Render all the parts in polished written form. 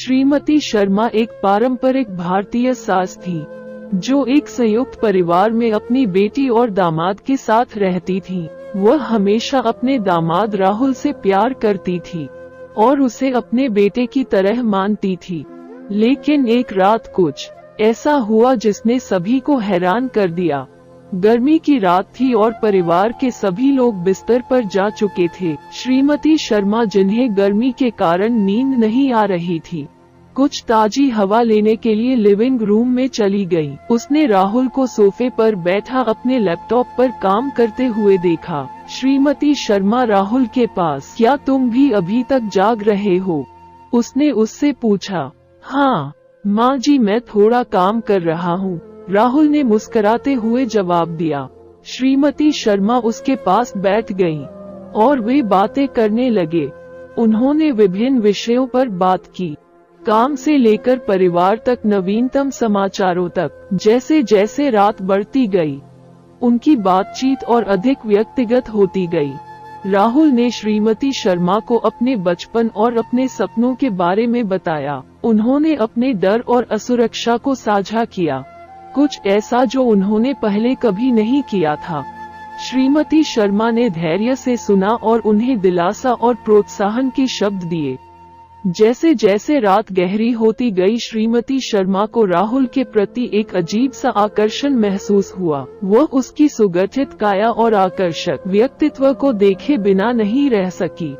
श्रीमती शर्मा एक पारंपरिक भारतीय सास थी, जो एक संयुक्त परिवार में अपनी बेटी और दामाद के साथ रहती थी। वह हमेशा अपने दामाद राहुल से प्यार करती थी और उसे अपने बेटे की तरह मानती थी। लेकिन एक रात कुछ ऐसा हुआ जिसने सभी को हैरान कर दिया। गर्मी की रात थी और परिवार के सभी लोग बिस्तर पर जा चुके थे। श्रीमती शर्मा, जिन्हें गर्मी के कारण नींद नहीं आ रही थी, कुछ ताजी हवा लेने के लिए लिविंग रूम में चली गई। उसने राहुल को सोफे पर बैठा अपने लैपटॉप पर काम करते हुए देखा। श्रीमती शर्मा राहुल के पास, क्या तुम भी अभी तक जाग रहे हो? उसने उससे पूछा। हाँ माँ जी, मैं थोड़ा काम कर रहा हूँ, राहुल ने मुस्कुराते हुए जवाब दिया। श्रीमती शर्मा उसके पास बैठ गईं और वे बातें करने लगे। उन्होंने विभिन्न विषयों पर बात की, काम से लेकर परिवार तक, नवीनतम समाचारों तक। जैसे जैसे रात बढ़ती गई, उनकी बातचीत और अधिक व्यक्तिगत होती गई। राहुल ने श्रीमती शर्मा को अपने बचपन और अपने सपनों के बारे में बताया। उन्होंने अपने डर और असुरक्षा को साझा किया, कुछ ऐसा जो उन्होंने पहले कभी नहीं किया था। श्रीमती शर्मा ने धैर्य से सुना और उन्हें दिलासा और प्रोत्साहन के शब्द दिए। जैसे जैसे रात गहरी होती गई, श्रीमती शर्मा को राहुल के प्रति एक अजीब सा आकर्षण महसूस हुआ। वह उसकी सुगठित काया और आकर्षक व्यक्तित्व को देखे बिना नहीं रह सकी।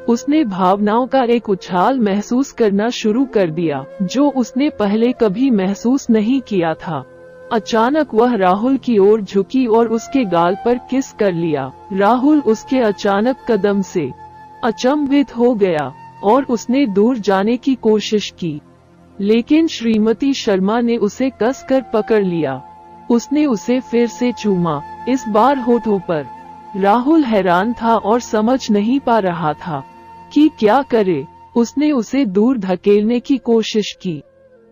उसने भावनाओं का एक उछाल महसूस करना शुरू कर दिया, जो उसने पहले कभी महसूस नहीं किया था। अचानक वह राहुल की ओर झुकी और उसके गाल पर किस कर लिया। राहुल उसके अचानक कदम से अचंभित हो गया और उसने दूर जाने की कोशिश की, लेकिन श्रीमती शर्मा ने उसे कसकर पकड़ लिया। उसने उसे फिर से चूमा, इस बार होठों पर। राहुल हैरान था और समझ नहीं पा रहा था कि क्या करे। उसने उसे दूर धकेलने की कोशिश की,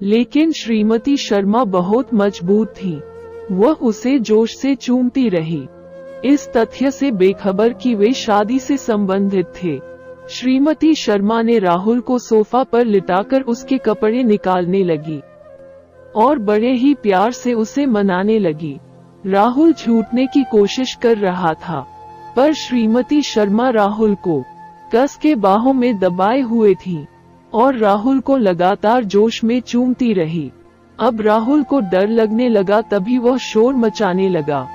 लेकिन श्रीमती शर्मा बहुत मजबूत थी। वह उसे जोश से चूमती रही, इस तथ्य से बेखबर कि वे शादी से संबंधित थे। श्रीमती शर्मा ने राहुल को सोफा पर लिटाकर उसके कपड़े निकालने लगी और बड़े ही प्यार से उसे मनाने लगी। राहुल छूटने की कोशिश कर रहा था, पर श्रीमती शर्मा राहुल को कस के बाहों में दबाए हुए थी और राहुल को लगातार जोश में चूमती रही। अब राहुल को डर लगने लगा, तभी वह शोर मचाने लगा।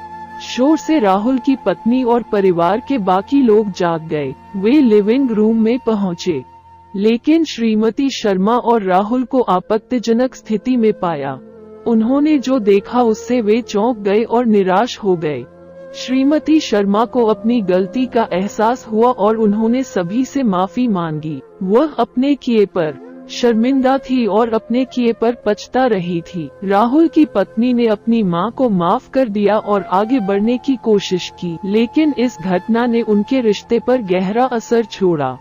शोर से राहुल की पत्नी और परिवार के बाकी लोग जाग गए। वे लिविंग रूम में पहुंचे, लेकिन श्रीमती शर्मा और राहुल को आपत्तिजनक स्थिति में पाया। उन्होंने जो देखा उससे वे चौंक गए और निराश हो गए। श्रीमती शर्मा को अपनी गलती का एहसास हुआ और उन्होंने सभी से माफी मांगी। वह अपने किए पर शर्मिंदा थी और अपने किए पर पछता रही थी। राहुल की पत्नी ने अपनी मां को माफ कर दिया और आगे बढ़ने की कोशिश की, लेकिन इस घटना ने उनके रिश्ते पर गहरा असर छोड़ा।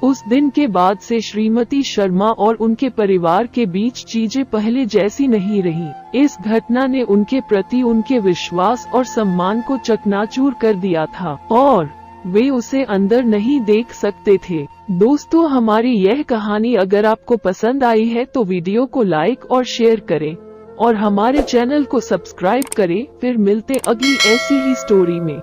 उस दिन के बाद से श्रीमती शर्मा और उनके परिवार के बीच चीजें पहले जैसी नहीं रही। इस घटना ने उनके प्रति उनके विश्वास और सम्मान को चकनाचूर कर दिया था और वे उसे अंदर नहीं देख सकते थे। दोस्तों, हमारी यह कहानी अगर आपको पसंद आई है तो वीडियो को लाइक और शेयर करें और हमारे चैनल को सब्सक्राइब करें। फिर मिलते अगली ऐसी ही स्टोरी में।